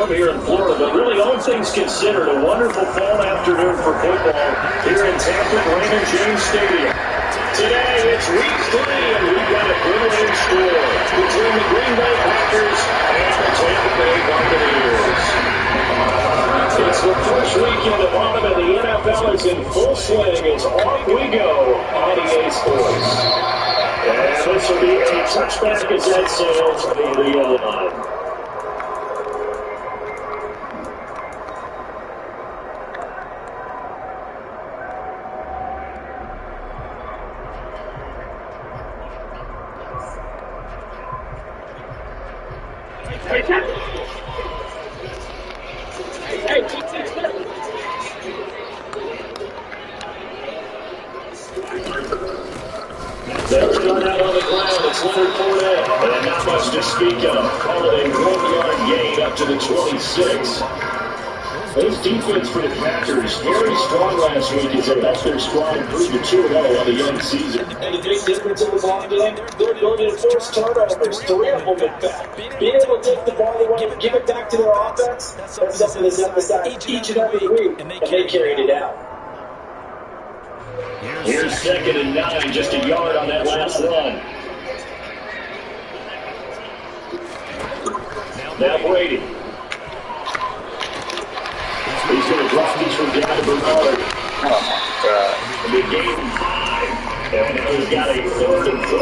Here in Florida, but really all things considered, a wonderful fall afternoon for football here in Tampa at Raymond James Stadium. Today it's week 3 and we've got a good score between the Green Bay Packers and the Tampa Bay Buccaneers. It's the first weekend of autumn and the NFL is in full swing. It's off we go on EA Sports. And this will be a touchback as that sails the line. They'll start out on the ground. It's Leonard Fournette. And not much to speak of. Call it a 1-yard gain up to the 26. This defense for the Packers, very strong last week as they helped their squad improve to 2-0 on the young season. And the big difference in the ball game, they're going to force turnovers. 3 of them, in fact. Being able to take the ball away and give it back to their offense, that's something that's emphasized each and every week, and they carried it out. Here's 2nd and 9, just a yard on that last run. Now Brady. He's going to drop these from down to Bernard. Oh, my God. And they gave him 5. And now he's got a 3rd and 3.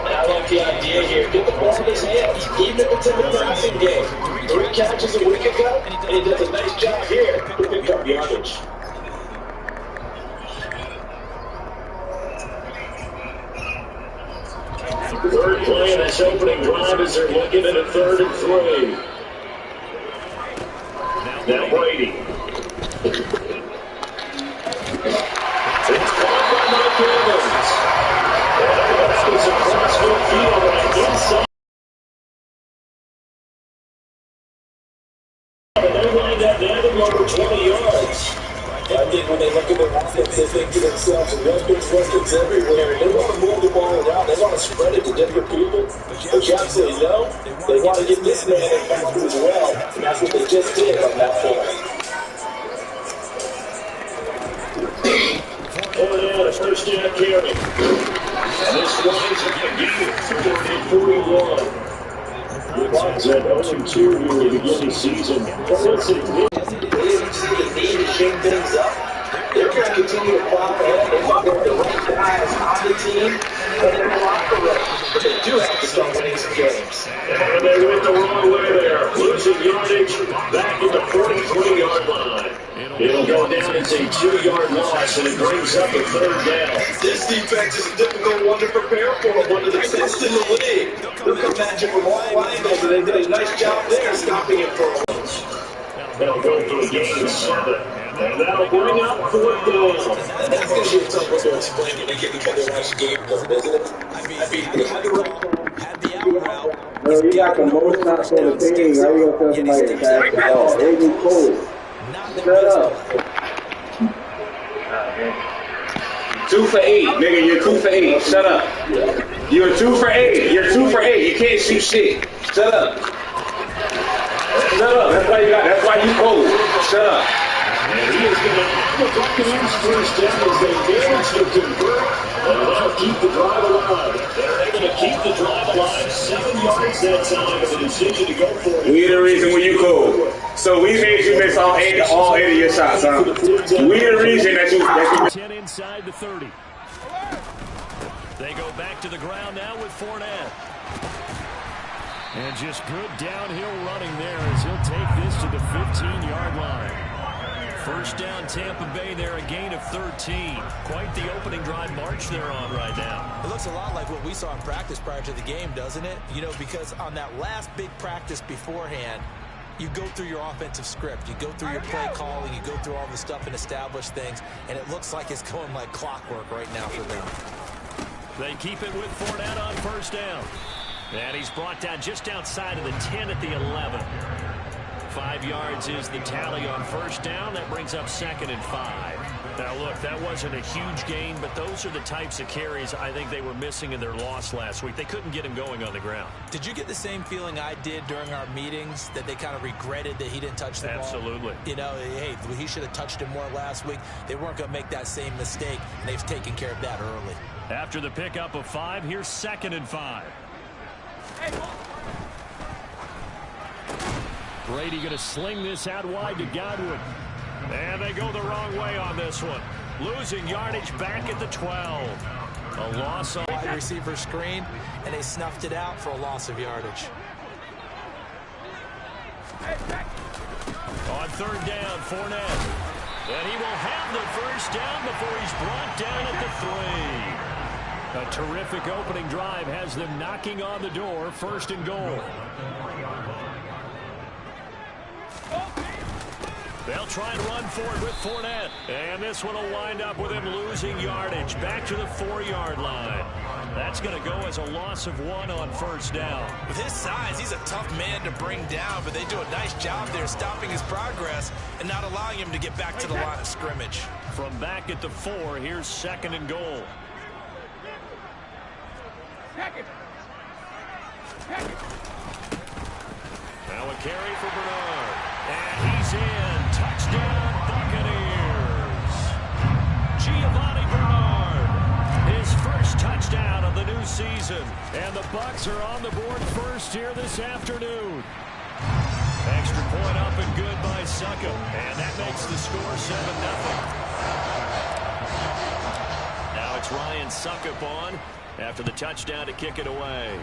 I like the idea here. Get the ball in his hands, even if it's in the passing game. 3 catches a week ago, and he does a nice job here to pick up yardage. Third play in this opening drive as they're looking at a 3rd and 3. Now Brady. It's caught by Mike Evans. And that is across midfield and inside. And they wind up adding over 20 yards. I think when they look at their offense, they think to themselves, weapons everywhere. They want to move the ball around. They want to spread it to different people. But Jackson, no, they want to get this man in faster as well. And that's what they just did on that play. Oh, yeah, first down carry. And this one is again 41. The Bucs at 0-2 here to begin the season. They need to shake things up. They're going to continue to plow ahead. They might have the right guys on the team and in the locker room. But they do have to start winning some games. And they went the wrong way there. Losing yardage back at the 43-yard line. It'll go down as a 2-yard loss, and it brings up a 3rd down. This defense is a difficult one to prepare for, one of the best in the league. They'll come at you from all angles, and they did a nice job there stopping it for a once. They'll go for a gain of 7, and that'll bring up 4th down. And that's going to be a tough one to explain when you get together and watch the game film, isn't it? I mean, they had the right call, had the out route. No, you got the most shots on the team. How you going to tell somebody to pass the ball? They be cool. Shut up. 2 for 8, nigga. You're 2 for 8. Shut up. You're 2 for 8. You're 2 for 8. You can't shoot shit. Shut up. Shut up. That's why you cold. Shut up. And he is going to have the Buccaneers first down as they manage to convert. And they'll keep the drive alive. They're able to keep the drive alive. 7 yards that time with a decision to go for it. We the reason when you cold. So we made you miss all 8 of your shots, huh? We the reason that you 10 inside the 30. They go back to the ground now with Fournette. And just good downhill running there as he'll take this to the 15-yard line. First down, Tampa Bay there, a gain of 13. Quite the opening drive march they're on right now. It looks a lot like what we saw in practice prior to the game, doesn't it? You know, because on that last big practice beforehand, you go through your offensive script. You go through your play calling. You go through all the stuff and establish things. And it looks like it's going like clockwork right now for them. They keep it with Fournette on first down. And he's brought down just outside of the 10 at the 11. 5 yards is the tally on first down. That brings up 2nd and 5. Now, look, that wasn't a huge gain, but those are the types of carries I think they were missing in their loss last week. They couldn't get him going on the ground. Did you get the same feeling I did during our meetings, that they kind of regretted that he didn't touch the ball? Absolutely. You know, hey, he should have touched him more last week. They weren't going to make that same mistake, and they've taken care of that early. After the pickup of 5, here's 2nd and 5. Brady going to sling this out wide to Godwin. And they go the wrong way on this one. Losing yardage back at the 12. A loss on wide receiver screen, and they snuffed it out for a loss of yardage. On 3rd down, Fournette. And he will have the first down before he's brought down at the 3. A terrific opening drive has them knocking on the door. 1st and goal. They'll try and run forward with Fournette. And this one will wind up with him losing yardage. Back to the 4-yard line. That's going to go as a loss of 1 on first down. With his size, he's a tough man to bring down, but they do a nice job there stopping his progress and not allowing him to get back to the line of scrimmage. From back at the 4, here's 2nd and goal. Now a carry for Bernard. And he's in. Touchdown, Buccaneers. Giovanni Bernard. His first touchdown of the new season. And the Bucs are on the board first here this afternoon. Extra point up and good by Succop. And that makes the score 7-0. Now it's Ryan Succop on after the touchdown to kick it away.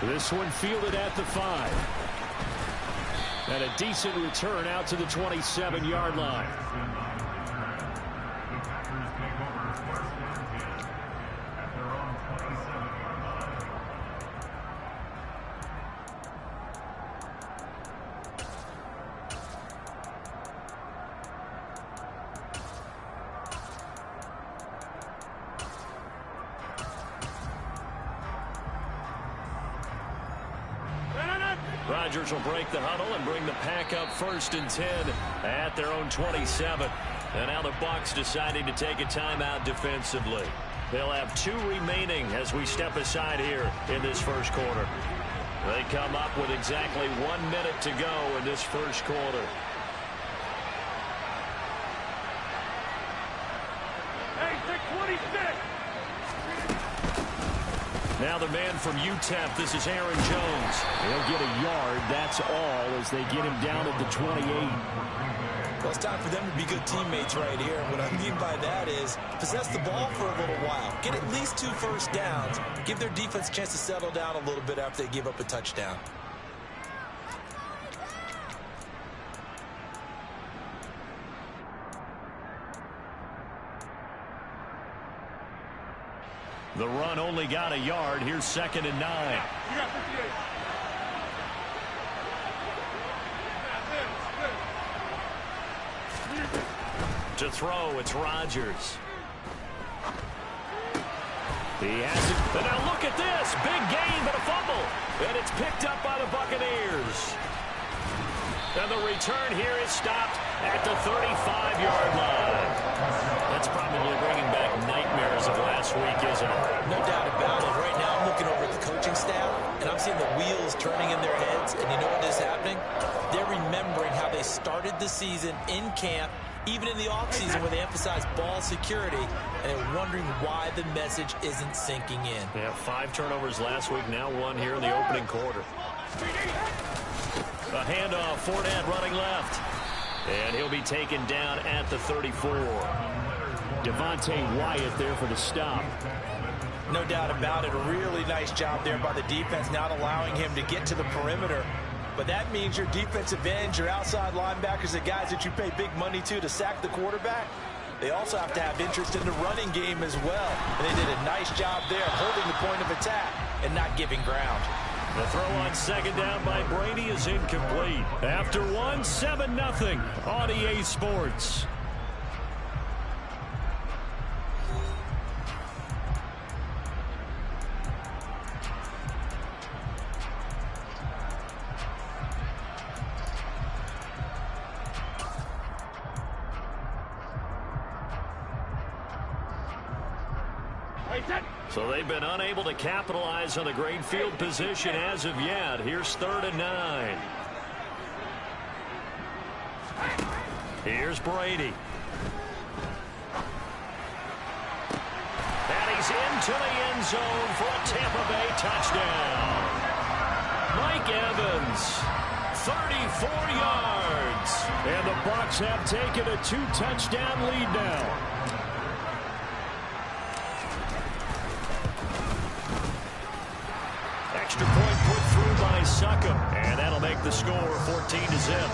This one fielded at the 5. And a decent return out to the 27-yard line. Rodgers will break the huddle and bring the pack up 1st and 10 at their own 27. And now the Bucs deciding to take a timeout defensively. They'll have 2 remaining as we step aside here in this first quarter. They come up with exactly 1 minute to go in this first quarter. Hey, 626. Now the man from UTEP, this is Aaron Jones. He'll get a yard, that's all, as they get him down at the 28. Well, it's time for them to be good teammates right here. What I mean by that is possess the ball for a little while. Get at least 2 first downs. Give their defense a chance to settle down a little bit after they give up a touchdown. The run only got a yard. Here's 2nd and 9. To throw, it's Rodgers. He has it. And now look at this. Big gain, but a fumble. And it's picked up by the Buccaneers. And the return here is stopped at the 35-yard line. That's probably bringing back nightmares of last week, isn't it? No doubt about it. Right now, I'm looking over at the coaching staff, and I'm seeing the wheels turning in their heads. And you know what is happening? They're remembering how they started the season in camp, even in the offseason where they emphasized ball security, and they're wondering why the message isn't sinking in. Yeah, 5 turnovers last week, now 1 here in the opening quarter. A handoff, Fournette running left. And he'll be taken down at the 34. Devontae Wyatt there for the stop. No doubt about it. A really nice job there by the defense, not allowing him to get to the perimeter. But that means your defensive ends, your outside linebackers, the guys that you pay big money to sack the quarterback, they also have to have interest in the running game as well. And they did a nice job there of holding the point of attack and not giving ground. The throw on second down by Brady is incomplete. After 1, 7-0 on EA Sports. So they've been unable to capitalize on the great field position as of yet. Here's 3rd and 9. Here's Brady. And he's into the end zone for a Tampa Bay touchdown. Mike Evans, 34 yards. And the Bucs have taken a 2-touchdown lead now. Extra point put through by Succop, and that'll make the score 14-0.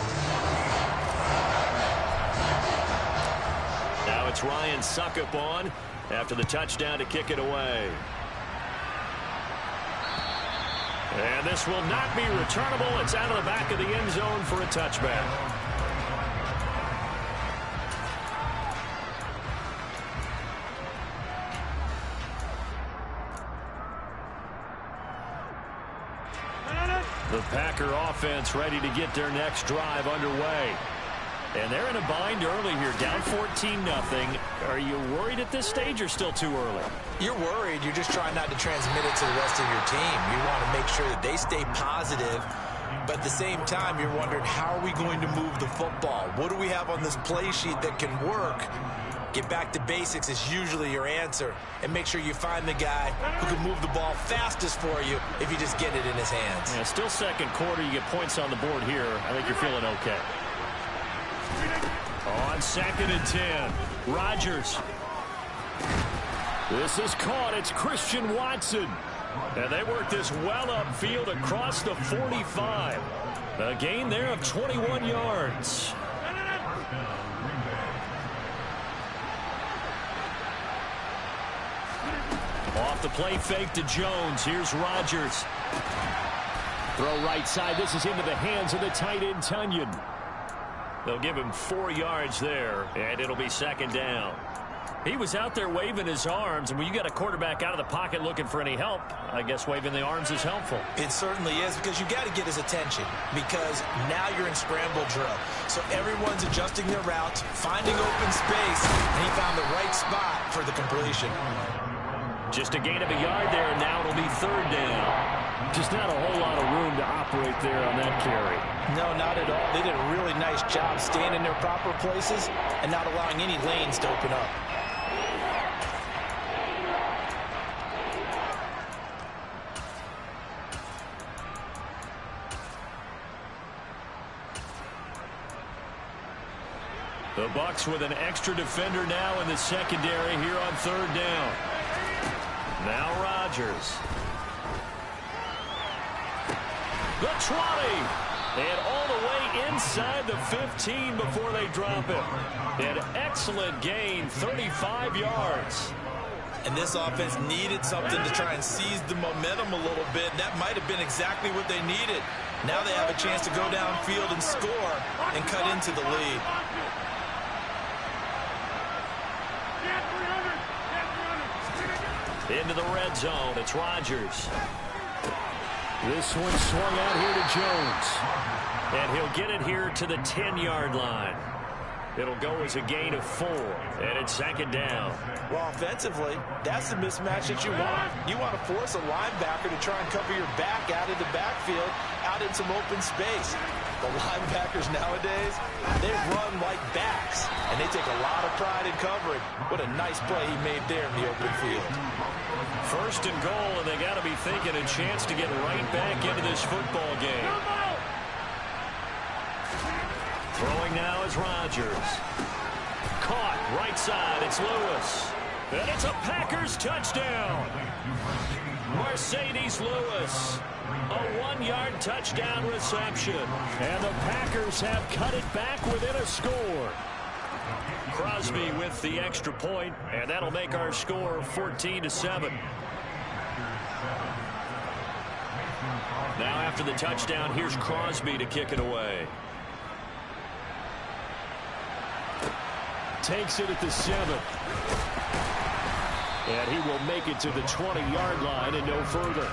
Now it's Ryan Succop on after the touchdown to kick it away. And this will not be returnable. It's out of the back of the end zone for a touchback. The Packer offense ready to get their next drive underway. And they're in a bind early here, down 14-0. Are you worried at this stage or still too early? You're worried. You're just trying not to transmit it to the rest of your team. You want to make sure that they stay positive. But at the same time, you're wondering, how are we going to move the football? What do we have on this play sheet that can work? Get back to basics is usually your answer. And make sure you find the guy who can move the ball fastest for you if you just get it in his hands. Yeah, still second quarter. You get points on the board here. I think you're feeling okay. On 2nd and 10, Rodgers. This is caught. It's Christian Watson. And they work this well upfield across the 45. A gain there of 21 yards. Off the play fake to Jones. Here's Rodgers. Throw right side. This is into the hands of the tight end, Tunyon. They'll give him 4 yards there, and it'll be 2nd down. He was out there waving his arms, and when you got a quarterback out of the pocket looking for any help, I guess waving the arms is helpful. It certainly is, because you got to get his attention, because now you're in scramble drill. So everyone's adjusting their routes, finding open space, and he found the right spot for the completion. Just a gain of a yard there, and now it'll be 3rd down. Just not a whole lot of room to operate there on that carry. No, not at all. They did a really nice job staying in their proper places and not allowing any lanes to open up. The Bucs with an extra defender now in the secondary here on 3rd down. Now Rodgers. The 20. And all the way inside the 15 before they drop him. An excellent gain, 35 yards. And this offense needed something to try and seize the momentum a little bit. That might have been exactly what they needed. Now they have a chance to go downfield and score and cut into the lead. Into the red zone, it's Rodgers. This one swung out here to Jones. And he'll get it here to the 10-yard line. It'll go as a gain of 4, and it's second down. Well, offensively, that's the mismatch that you want. You want to force a linebacker to try and cover your back out of the backfield, out in some open space. The linebackers nowadays, they run like backs, and they take a lot of pride in covering. What a nice play he made there in the open field. First and goal, and they got to be thinking a chance to get right back into this football game. Throwing now is Rodgers. Caught right side. It's Lewis. And it's a Packers touchdown. Mercedes Lewis. A 1-yard touchdown reception. And the Packers have cut it back within a score. Crosby with the extra point, and that'll make our score 14-7. Now after the touchdown, here's Crosby to kick it away. Takes it at the 7. And he will make it to the 20-yard line and no further.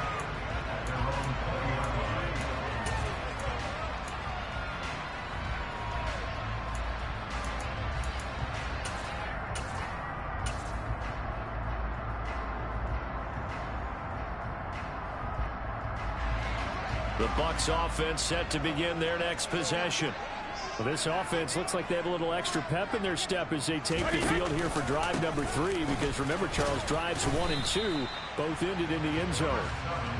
The Bucs offense set to begin their next possession. Well, this offense looks like they have a little extra pep in their step as they take the field here for drive number 3, because remember, Charles, drives 1 and 2 both ended in the end zone.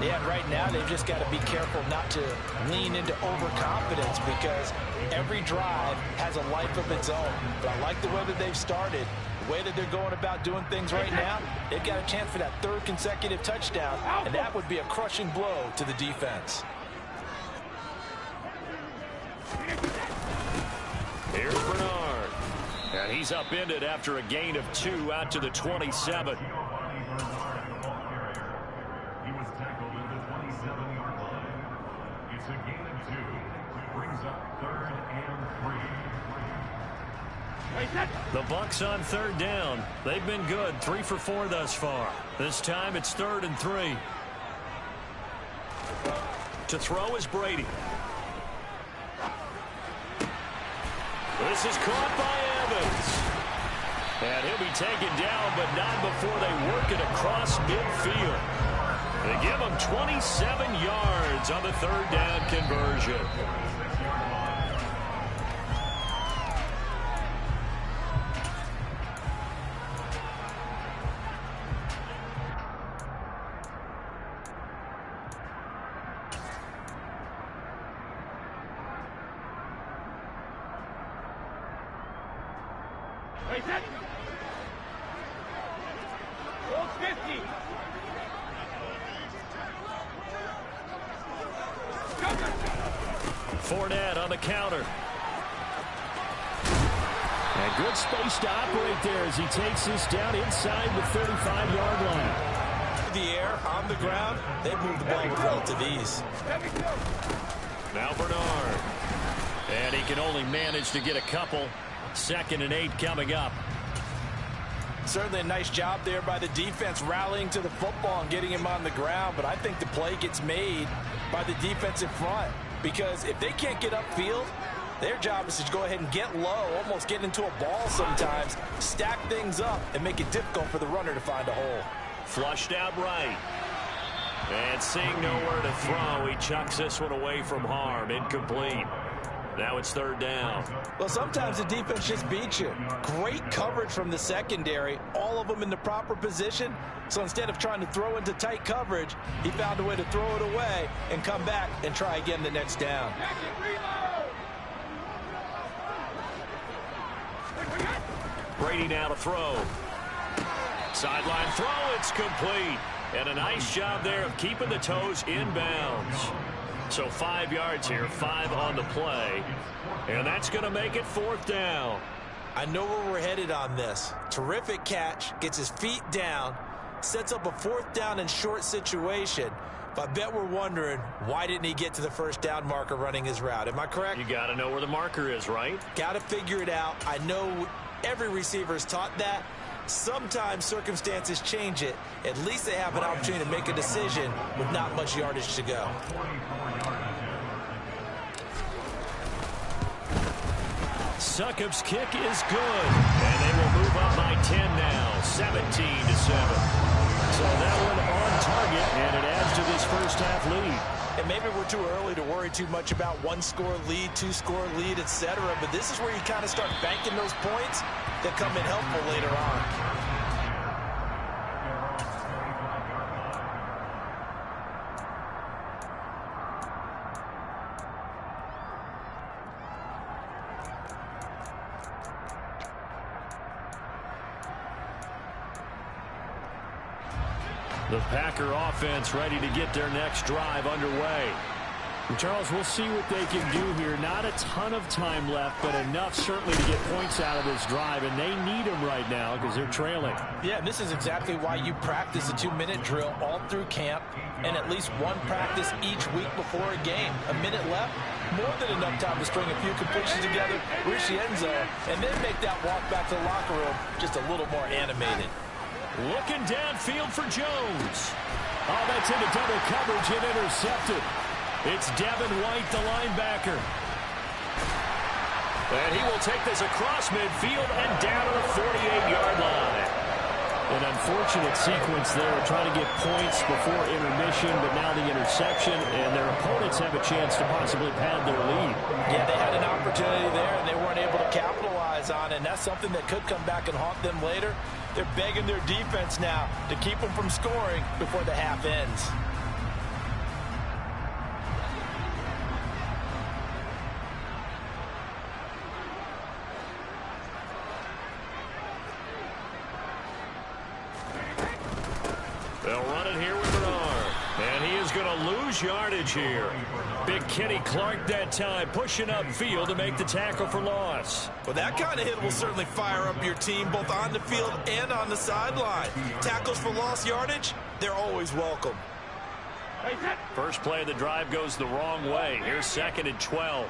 Yeah, right now they've just got to be careful not to lean into overconfidence, because every drive has a life of its own. But I like the way that they've started, the way that they're going about doing things right now. They've got a chance for that 3rd consecutive touchdown, and that would be a crushing blow to the defense. Here's Bernard. And he's upended after a gain of 2 out to the 27. He was tackled at the 27-yard line. It's a gain of 2. Brings up 3rd and 3. The Bucs on 3rd down. They've been good, 3 for 4 thus far. This time it's 3rd and 3. To throw is Brady. This is caught by Evans. And he'll be taken down, but not before they work it across midfield. They give him 27 yards on the 3rd down conversion. Fournette on the counter. And good space to operate there as he takes this down inside the 35-yard line. The air, on the ground, they move the ball with relative ease. Now Bernard. And he can only manage to get a couple. 2nd and 8 coming up. Certainly a nice job there by the defense rallying to the football and getting him on the ground, but I think the play gets made by the defensive front, because if they can't get upfield, their job is to go ahead and get low, almost get into a ball sometimes, stack things up, and make it difficult for the runner to find a hole. Flushed out right. And seeing nowhere to throw, he chucks this one away from harm. Incomplete. Now it's 3rd down. Well, sometimes the defense just beats you. Great coverage from the secondary, all of them in the proper position. So instead of trying to throw into tight coverage, he found a way to throw it away and come back and try again the next down. Brady now to throw. Sideline throw, it's complete. And a nice job there of keeping the toes inbounds. So 5 yards here, 5 on the play. And that's going to make it 4th down. I know where we're headed on this. Terrific catch, gets his feet down, sets up a 4th down and short situation. But I bet we're wondering, why didn't he get to the 1st down marker running his route? Am I correct? You got to know where the marker is, right? Got to figure it out. I know every receiver is taught that. Sometimes circumstances change it. At least they have an opportunity to make a decision with not much yardage to go. Succop's kick is good, and they will move up by 10 now, 17-7. So that one on target, and it adds to this first half lead. And maybe we're too early to worry too much about one-score lead, two-score lead, etc. But this is where you kind of start banking those points that come in helpful later on. The Packer offense ready to get their next drive underway. And Charles, we'll see what they can do here. Not a ton of time left, but enough certainly to get points out of this drive, and they need them right now because they're trailing. Yeah, this is exactly why you practice a 2-minute drill all through camp and at least one practice each week before a game. A minute left, more than enough time to string a few completions together, reach the end zone, and then make that walk back to the locker room just a little more animated. Looking downfield for Jones. Oh, that's into double coverage and intercepted. It's Devin White, the linebacker. And he will take this across midfield and down to the 48-yard line. An unfortunate sequence there, trying to get points before intermission, but now the interception, and their opponents have a chance to possibly pad their lead. Yeah, they had an opportunity there, and they weren't able to capitalize on it, and that's something that could come back and haunt them later. They're begging their defense now to keep them from scoring before the half ends. They'll run it here with Bernard. And he is going to lose yardage here. Big Kenny Clark that time, pushing upfield to make the tackle for loss. Well, that kind of hit will certainly fire up your team, both on the field and on the sideline. Tackles for lost yardage, they're always welcome. First play of the drive goes the wrong way. Here's 2nd and 12.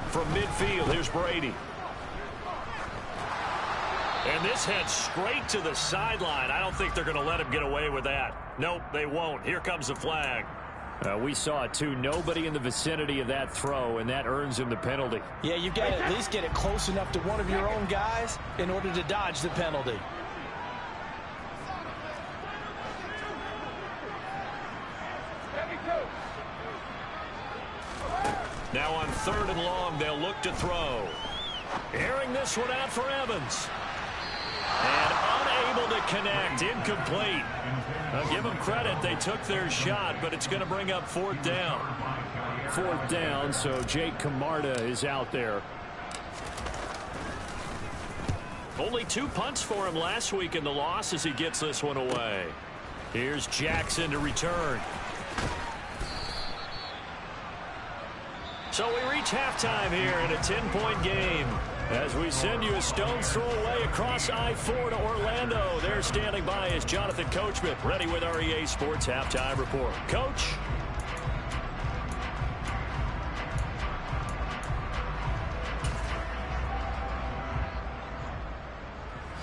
From midfield, here's Brady. And this heads straight to the sideline. I don't think they're going to let him get away with that. Nope, they won't. Here comes the flag. We saw it, too. Nobody in the vicinity of that throw, and that earns him the penalty. Yeah, you've got to at least get it close enough to one of your own guys in order to dodge the penalty. Now on 3rd and long, they'll look to throw. Airing this one out for Evans. And unable to connect, incomplete. I'll give them credit, they took their shot, but it's going to bring up 4th down. 4th down, so Jake Camarda is out there. Only 2 punts for him last week in the loss as he gets this one away. Here's Jackson to return. So we reach halftime here in a 10-point game. As we send you a stone's throw away across I-4 to Orlando. There standing by is Jonathan Coachman, ready with our EA Sports Halftime Report. Coach.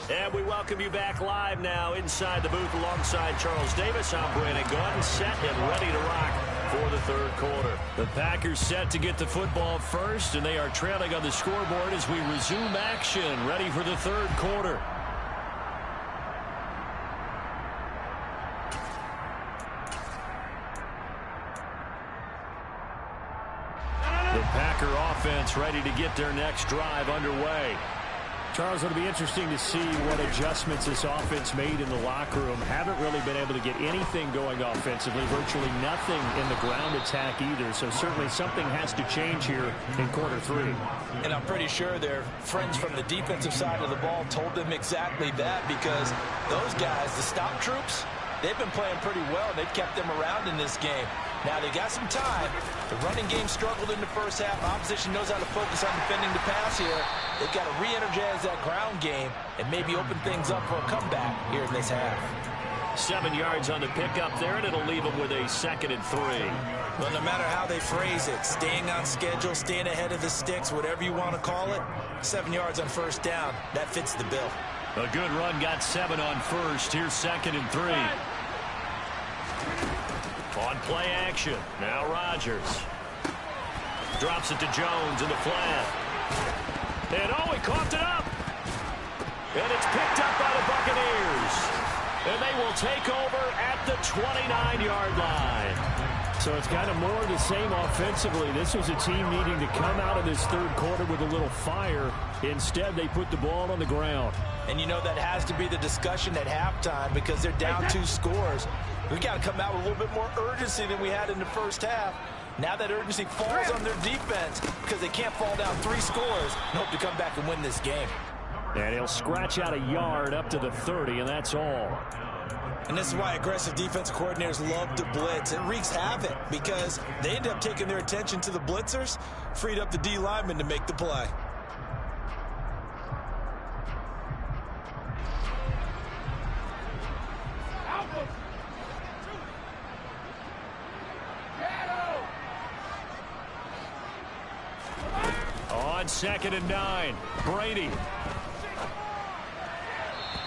And we welcome you back live now inside the booth alongside Charles Davis. I'm Brandon Gordon, set and ready to rock for the 3rd quarter. The Packers set to get the football first, and they are trailing on the scoreboard as we resume action, ready for the 3rd quarter. The Packer offense ready to get their next drive underway. Charles, it'll be interesting to see what adjustments this offense made in the locker room. Haven't really been able to get anything going offensively, virtually nothing in the ground attack either. So certainly something has to change here in quarter 3. And I'm pretty sure their friends from the defensive side of the ball told them exactly that, because those guys, the stop troops, they've been playing pretty well. They've kept them around in this game. Now they got some time. The running game struggled in the first half. Opposition knows how to focus on defending the pass here. They've got to re-energize that ground game and maybe open things up for a comeback here in this half. 7 yards on the pickup there, and it'll leave them with a 2nd and 3. Well, no matter how they phrase it, staying on schedule, staying ahead of the sticks, whatever you want to call it, 7 yards on 1st down, that fits the bill. A good run, got 7 on 1st. Here's 2nd and 3. On play action, now Rodgers. Drops it to Jones in the flat. And he coughed it up. And it's picked up by the Buccaneers. And they will take over at the 29-yard line. So it's kind of more of the same offensively. This was a team needing to come out of this third quarter with a little fire. Instead, they put the ball on the ground. And you know that has to be the discussion at halftime because they're down 2 scores. We got to come out with a little bit more urgency than we had in the first half. Now that urgency falls on their defense because they can't fall down 3 scores and hope to come back and win this game. And he'll scratch out a yard up to the 30, and that's all. And this is why aggressive defensive coordinators love to blitz. It wreaks havoc because they end up taking their attention to the blitzers, freed up the D lineman to make the play. On 2nd and 9, Brady.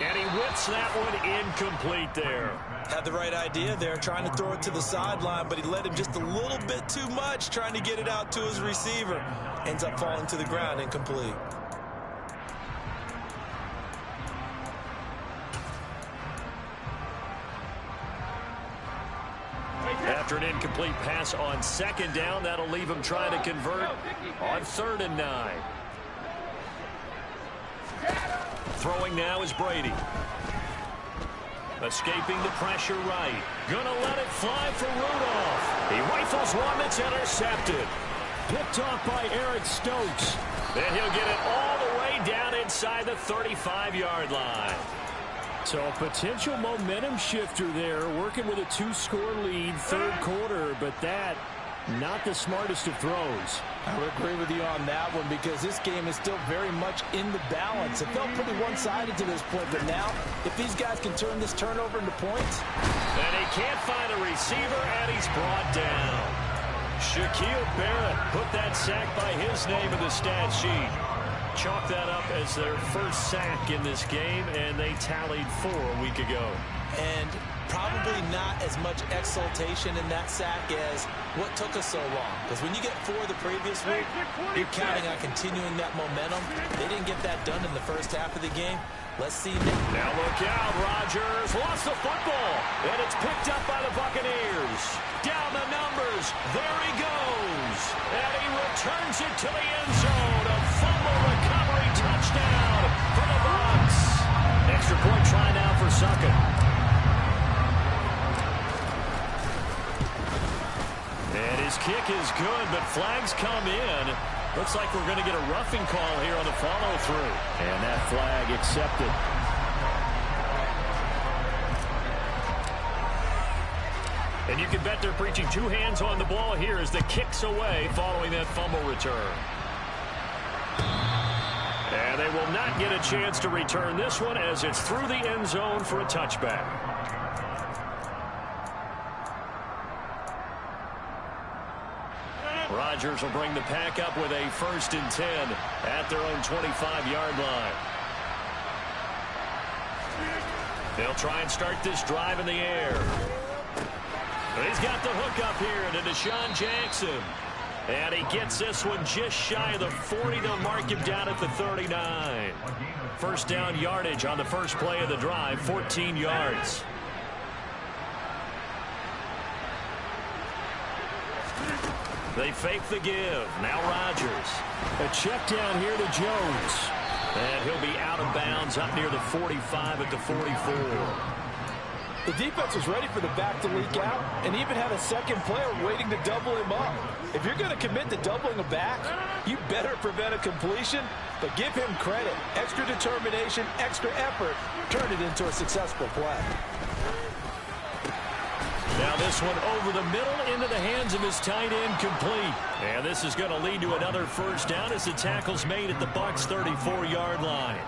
And he whips that one incomplete there. Had the right idea there, trying to throw it to the sideline, but he led him just a little bit too much, trying to get it out to his receiver. Ends up falling to the ground, incomplete. After an incomplete pass on 2nd down, that'll leave him trying to convert on 3rd and 9. Throwing now is Brady. Escaping the pressure right. Gonna let it fly for Rudolph. He rifles one that's intercepted. Picked off by Eric Stokes. Then he'll get it all the way down inside the 35-yard line. So a potential momentum shifter there, working with a 2-score lead, third quarter, but that, not the smartest of throws. I would agree with you on that one because this game is still very much in the balance. It felt pretty one-sided to this point, but now, if these guys can turn this turnover into points. And he can't find a receiver, and he's brought down. Shaquille Barrett put that sack by his name in the stat sheet. Chalk that up as their first sack in this game, and they tallied 4 a week ago. And probably not as much exultation in that sack as what took us so long. Because when you get 4 the previous week, you're counting on continuing that momentum. They didn't get that done in the first half of the game. Let's see now. Now look out, Rodgers lost the football, and it's picked up by the Buccaneers. Down the numbers, there he goes, and he returns it to the end zone. A fumble recovery touchdown for the Bucs. Extra point try now for Suckin. And his kick is good, but flags come in. Looks like we're going to get a roughing call here on the follow-through. And that flag accepted. And you can bet they're preaching 2 hands on the ball here as the kick's away following that fumble return. And they will not get a chance to return this one as it's through the end zone for a touchback. Rodgers will bring the pack up with a 1st and 10 at their own 25-yard line. They'll try and start this drive in the air. He's got the hook up here to Deshaun Jackson. And he gets this one just shy of the 40. They'll mark him down at the 39. First down yardage on the first play of the drive, 14 yards. They fake the give. Now Rodgers. A check down here to Jones. And he'll be out of bounds up near the 45 at the 44. The defense was ready for the back to leak out and even had a second player waiting to double him up. If you're going to commit to doubling a back, you better prevent a completion, but give him credit. Extra determination, extra effort, turn it into a successful play. Now this one over the middle into the hands of his tight end, complete. And this is going to lead to another first down as the tackle's made at the Bucs 34-yard line.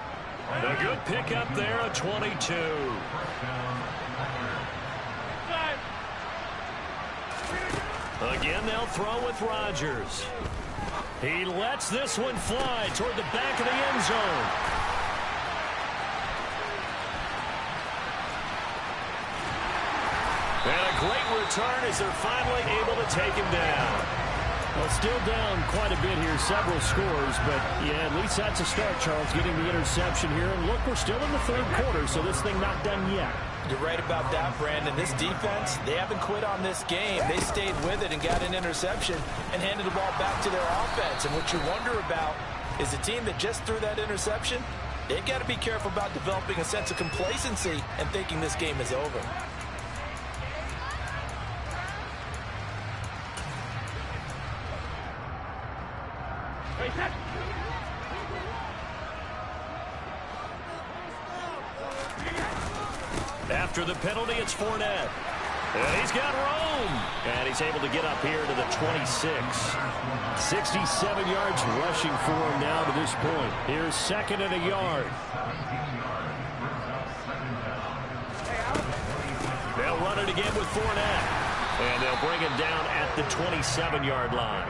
A good pickup there, a 22. Again, they'll throw with Rodgers. He lets this one fly toward the back of the end zone. And a great return as they're finally able to take him down. Well, still down quite a bit here, several scores, but yeah, at least that's a start, Charles, getting the interception here. And look, we're still in the third quarter, so this thing not done yet. You're right about that, Brandon. This defense, they haven't quit on this game. They stayed with it and got an interception and handed the ball back to their offense. And what you wonder about is the team that just threw that interception, they've got to be careful about developing a sense of complacency and thinking this game is over. After the penalty, it's Fournette. And he's got room. And he's able to get up here to the 26. 67 yards rushing for him now to this point. Here's second and a yard. They'll run it again with Fournette. And they'll bring him down at the 27-yard line.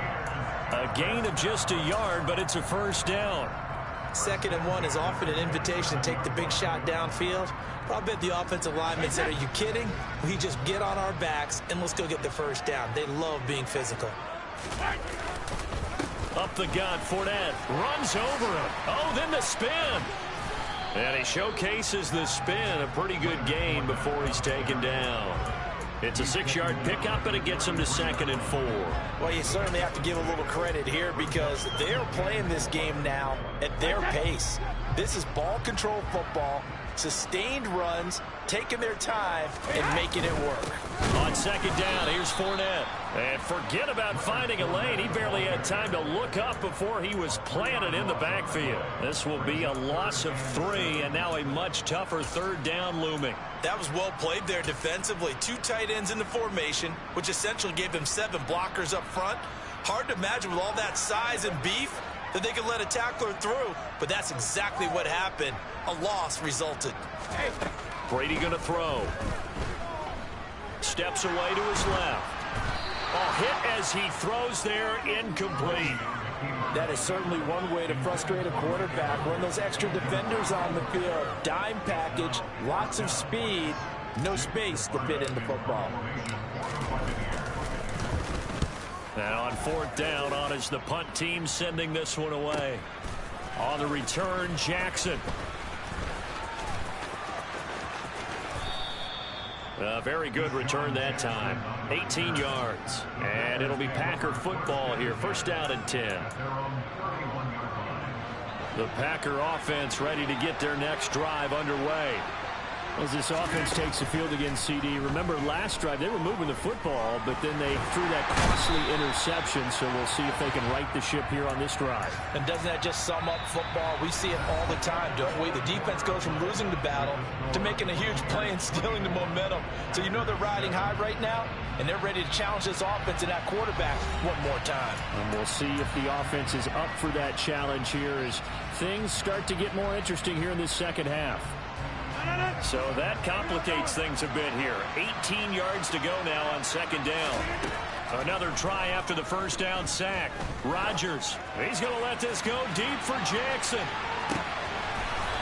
A gain of just a yard, but it's a first down. 2nd and 1 is often an invitation to take the big shot downfield. But I bet the offensive linemen said, are you kidding? We just get on our backs and let's go get the first down. They love being physical. Up the gut, Fournette runs over him. Oh, then the spin. And he showcases the spin. A pretty good gain before he's taken down. It's a 6-yard pickup, and it gets him to 2nd and 4. Well, you certainly have to give a little credit here because they're playing this game now at their pace. This is ball control football, sustained runs, taking their time, and making it work. On 2nd down, here's Fournette. And forget about finding a lane. He barely had time to look up before he was planted in the backfield. This will be a loss of 3, and now a much tougher 3rd down looming. That was well played there defensively. 2 tight ends in the formation, which essentially gave them 7 blockers up front. Hard to imagine with all that size and beef that they could let a tackler through, but that's exactly what happened. A loss resulted. Brady going to throw. Steps away to his left. Oh, hit as he throws there, incomplete. That is certainly one way to frustrate a quarterback. When those extra defenders on the field, dime package, lots of speed, no space to fit in the football. And on 4th down, on is the punt team sending this one away. On the return, Jackson. A very good return that time. 18 yards. And it'll be Packer football here. 1st down and 10. The Packer offense ready to get their next drive underway. As this offense takes the field against CD, remember last drive they were moving the football, but then they threw that costly interception, so we'll see if they can right the ship here on this drive. And doesn't that just sum up football? We see it all the time, don't we? The defense goes from losing the battle to making a huge play and stealing the momentum. So you know they're riding high right now, and they're ready to challenge this offense and that quarterback one more time. And we'll see if the offense is up for that challenge here as things start to get more interesting here in this second half. So that complicates things a bit here. 18 yards to go now on 2nd down. Another try after the 1st down sack. Rodgers, he's going to let this go deep for Jackson.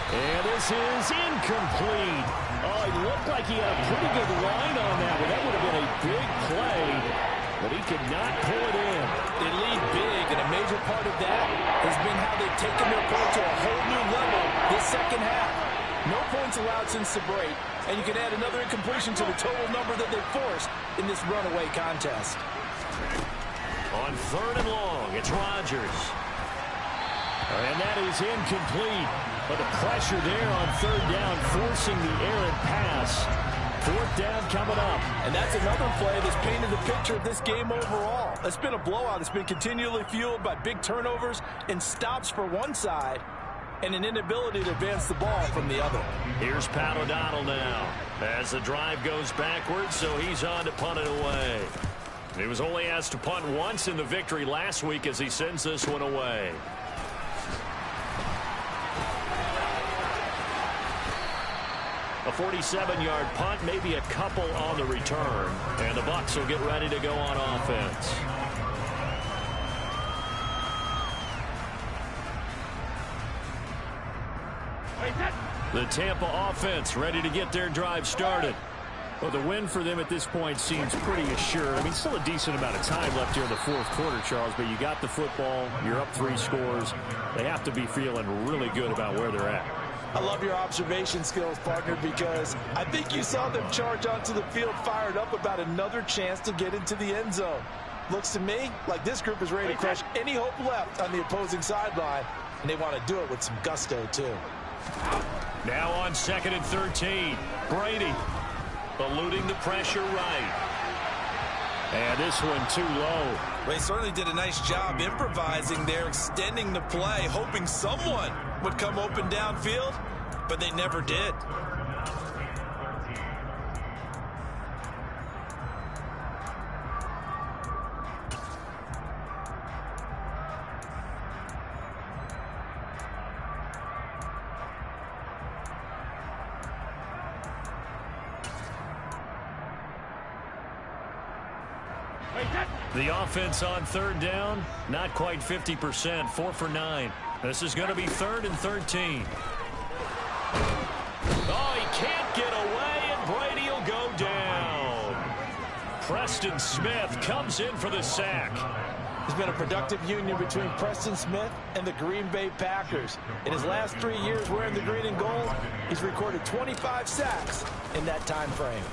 And this is incomplete. Oh, it looked like he had a pretty good line on that one. That would have been a big play, but he could not pull it in. They lead big, and a major part of that has been how they've taken their play to a whole new level this second half. No points allowed since the break, and you can add another incompletion to the total number that they forced in this runaway contest. On 3rd and long, it's Rodgers. And that is incomplete. But the pressure there on 3rd down, forcing the errant pass. 4th down coming up. And that's another play that's painted the picture of this game overall. It's been a blowout. It's been continually fueled by big turnovers and stops for one side, and an inability to advance the ball from the other. Here's Pat O'Donnell now as the drive goes backwards, so he's on to punt it away. He was only asked to punt once in the victory last week as he sends this one away. A 47-yard punt, maybe a couple on the return, and the Bucs will get ready to go on offense. The Tampa offense ready to get their drive started. Well, the win for them at this point seems pretty assured. I mean, still a decent amount of time left here in the fourth quarter, Charles, but you got the football, you're up 3 scores. They have to be feeling really good about where they're at. I love your observation skills, partner, because I think you saw them charge onto the field fired up about another chance to get into the end zone. Looks to me like this group is ready to crush any hope left on the opposing sideline, and they want to do it with some gusto, too. Now on 2nd and 13, Brady eluding the pressure right. And this one too low. They certainly did a nice job improvising there, extending the play, hoping someone would come open downfield, but they never did. The offense on 3rd down, not quite 50%, 4 for 9. This is going to be 3rd and 13. Oh, he can't get away, and Brady will go down. Preston Smith comes in for the sack. There's been a productive union between Preston Smith and the Green Bay Packers. In his last 3 years wearing the green and gold, he's recorded 25 sacks in that time frame.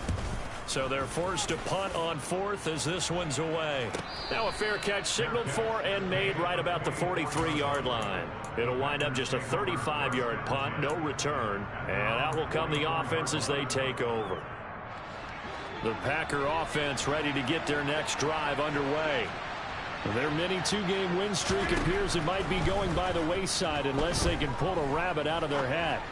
So they're forced to punt on 4th as this one's away. Now a fair catch signaled for and made right about the 43-yard line. It'll wind up just a 35-yard punt, no return. And out will come the offense as they take over. The Packer offense ready to get their next drive underway. Their mini 2-game win streak appears it might be going by the wayside unless they can pull a rabbit out of their hat.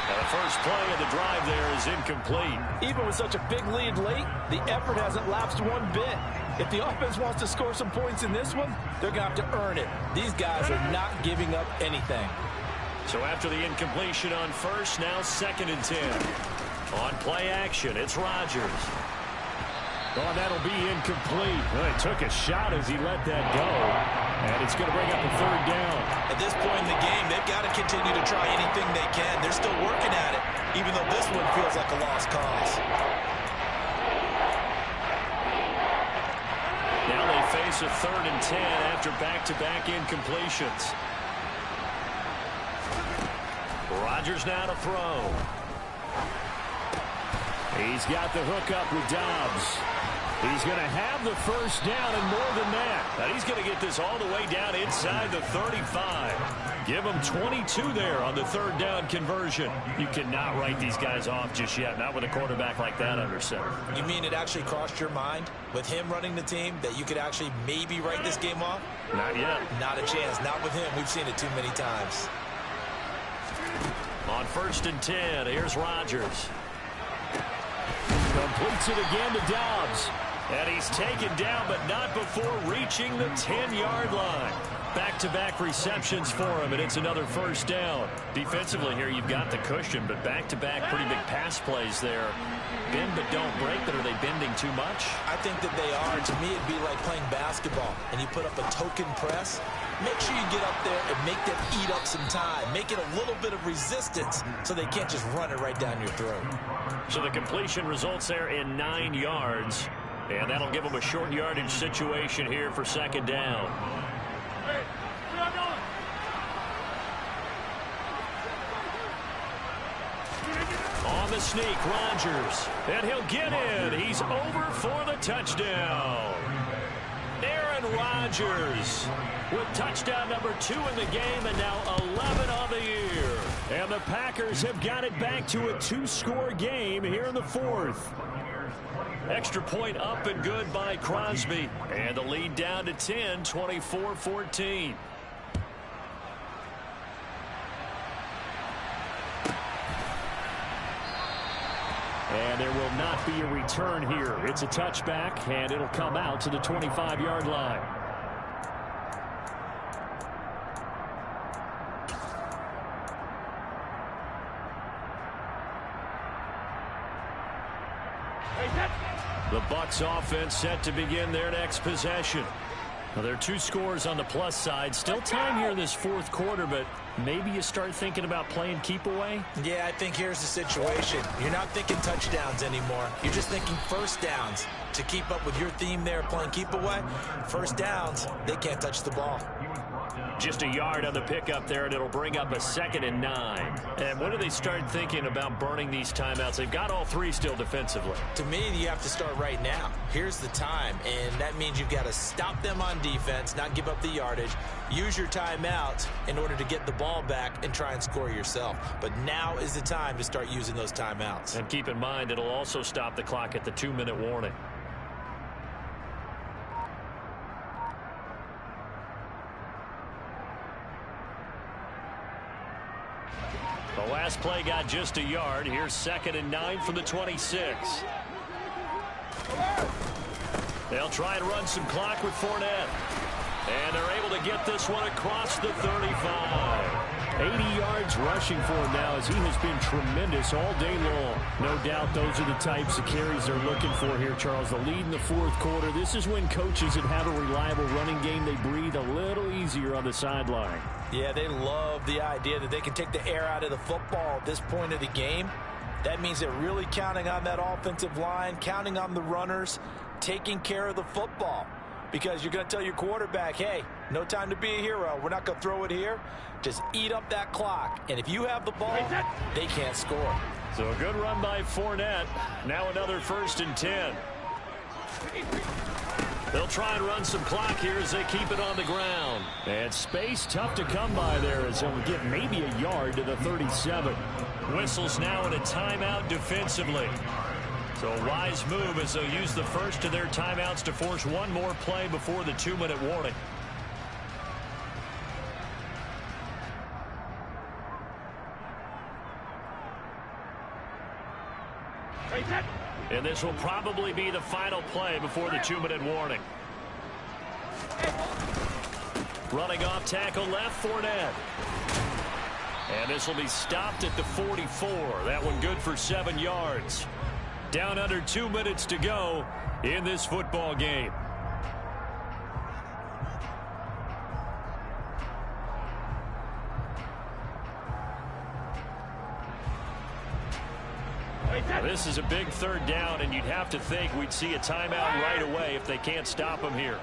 The first play of the drive there is incomplete. Even with such a big lead late, the effort hasn't lapsed one bit. If the offense wants to score some points in this one, they're going to have to earn it. These guys are not giving up anything. So after the incompletion on 1st, now 2nd and 10. On play action, it's Rodgers. Oh, that'll be incomplete. Well, he took a shot as he let that go. And it's going to bring up a 3rd down. At this point in the game, they've got to continue to try anything they can. They're still working at it, even though this one feels like a lost cause. Now they face a 3rd and 10 after back-to-back incompletions. Rodgers now to throw. He's got the hook up with Dobbs. He's going to have the first down and more than that. And he's going to get this all the way down inside the 35. Give him 22 there on the 3rd down conversion. You cannot write these guys off just yet, not with a quarterback like that under center. You mean it actually crossed your mind with him running the team that you could actually maybe write this game off? Not yet. Not a chance. Not with him. We've seen it too many times. On 1st and 10, here's Rodgers. Completes it again to Dobbs. And he's taken down, but not before reaching the 10-yard line. Back-to-back receptions for him, and it's another first down. Defensively here, you've got the cushion, but back-to-back pretty big pass plays there. Bend but don't break, but are they bending too much? I think that they are. To me, it'd be like playing basketball, and you put up a token press. Make sure you get up there and make them eat up some time. Make it a little bit of resistance so they can't just run it right down your throat. So the completion results there in 9 yards. And that'll give them a short yardage situation here for 2nd down. On the sneak, Rodgers. And he'll get in. He's over for the touchdown. Aaron Rodgers with touchdown number 2 in the game and now 11 on the year. And the Packers have got it back to a 2-score game here in the 4th. Extra point up and good by Crosby. And the lead down to 10, 24-14. And there will not be a return here. It's a touchback, and it'll come out to the 25-yard line. The Bucs offense set to begin their next possession. Well, there are 2 scores on the plus side. Still time here in this fourth quarter, but maybe you start thinking about playing keep away? Yeah, I think here's the situation. You're not thinking touchdowns anymore. You're just thinking first downs. To keep up with your theme there, playing keep away, first downs, they can't touch the ball. Just a yard on the pickup there, and it'll bring up a 2nd and 9. And when do they start thinking about burning these timeouts? They've got all 3 still defensively. To me, you have to start right now. Here's the time, and that means you've got to stop them on defense, not give up the yardage, use your timeouts in order to get the ball back and try and score yourself. But now is the time to start using those timeouts. And keep in mind, it'll also stop the clock at the 2-minute warning. The last play got just a yard. Here's 2nd and 9 from the 26. They'll try and run some clock with Fournette. And they're able to get this one across the 35. 80 yards rushing for him now as he has been tremendous all day long. No doubt those are the types of carries they're looking for here, Charles. The lead in the fourth quarter. This is when coaches that have a reliable running game, they breathe a little easier on the sideline. Yeah, they love the idea that they can take the air out of the football at this point of the game. That means they're really counting on that offensive line, counting on the runners, taking care of the football. Because you're going to tell your quarterback, hey, no time to be a hero. We're not going to throw it here. Just eat up that clock. And if you have the ball, they can't score. So a good run by Fournette. Now another 1st and 10. They'll try and run some clock here as they keep it on the ground. And space tough to come by there as they'll get maybe a yard to the 37. Whistles now in a timeout defensively. So a wise move as they'll use the first of their timeouts to force one more play before the 2-minute warning. And this will probably be the final play before the 2-minute warning. Running off tackle left, Fournette. And this will be stopped at the 44. That one good for 7 yards. Down under 2 minutes to go in this football game. Now this is a big 3rd down, and you'd have to think we'd see a timeout right away if they can't stop them here.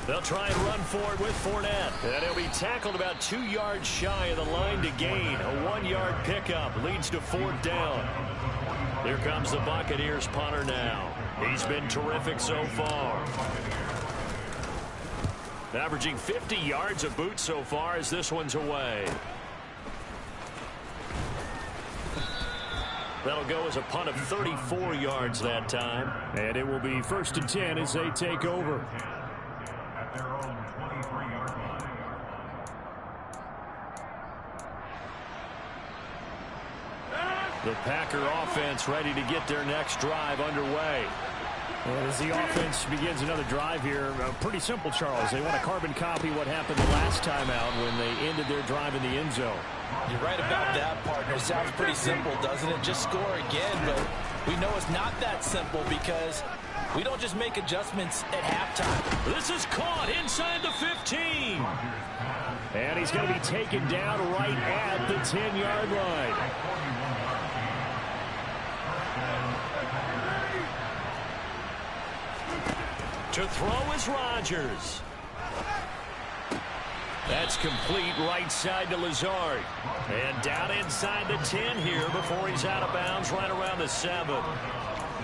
They'll try and run for it with Fournette. And he'll be tackled about 2 yards shy of the line to gain. A 1-yard pickup leads to 4th down. Here comes the Buccaneers punter now. He's been terrific so far. Averaging 50 yards a boot so far as this one's away. That'll go as a punt of 34 yards that time. And it will be 1st and 10 as they take over. At their own 23-yard line. The Packer offense ready to get their next drive underway. And as the offense begins another drive here, pretty simple, Charles. They want to carbon copy what happened the last time out when they ended their drive in the end zone. You're right about that, partner. Sounds pretty simple, doesn't it? Just score again, but we know it's not that simple because we don't just make adjustments at halftime. This is caught inside the 15. And he's going to be taken down right at the 10-yard line. To throw is Rodgers. That's complete right side to Lazard. And down inside the 10 here before he's out of bounds right around the 7.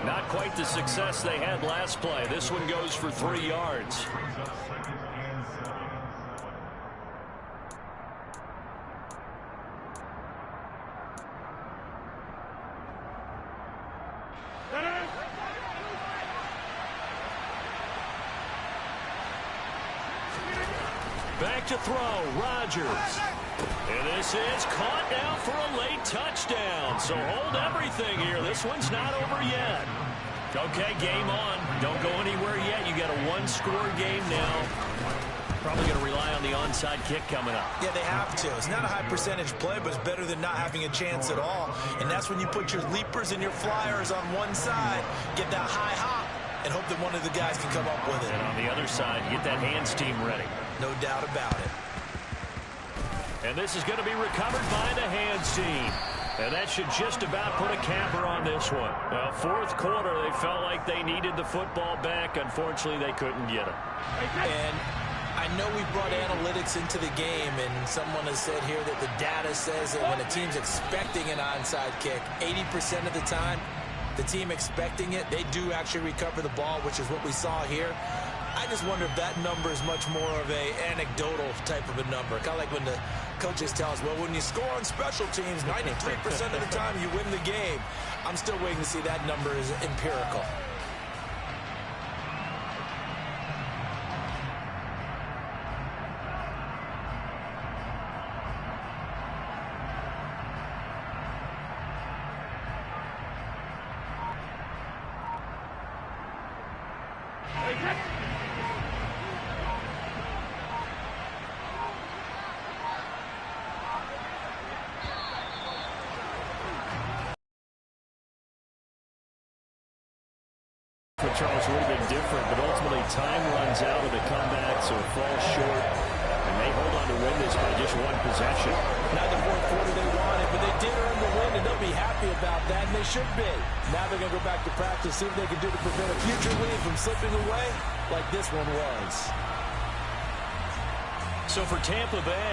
Not quite the success they had last play. This one goes for 3 yards. Back to throw, Rodgers. And this is caught now for a late touchdown. So hold everything here. This one's not over yet. Okay, game on. Don't go anywhere yet. You got a 1-score game now. Probably going to rely on the onside kick coming up. Yeah, they have to. It's not a high percentage play, but it's better than not having a chance at all. And that's when you put your leapers and your flyers on one side, get that high hop, and hope that one of the guys can come up with it. And on the other side, get that hands team ready. No doubt about it. And this is going to be recovered by the hands team. And that should just about put a capper on this one. Well, fourth quarter, they felt like they needed the football back. Unfortunately, they couldn't get it. And I know we brought analytics into the game, and someone has said here that the data says that when a team's expecting an onside kick, 80% of the time, the team expecting it, they do actually recover the ball, which is what we saw here. I just wonder if that number is much more of a anecdotal type of a number. Kind of like when the coaches tell us, well, when you score on special teams, 93% of the time you win the game. I'm still waiting to see that number is empirical. For Charles would have been different, but ultimately time runs out of the comeback, so it falls short, and they hold on to win this by just one possession. Not the fourth quarter they wanted, but they did earn the win, and they'll be happy about that, and they should be. Now they're going to go back to practice, see what they can do to prevent a future win from slipping away like this one was. So for Tampa Bay,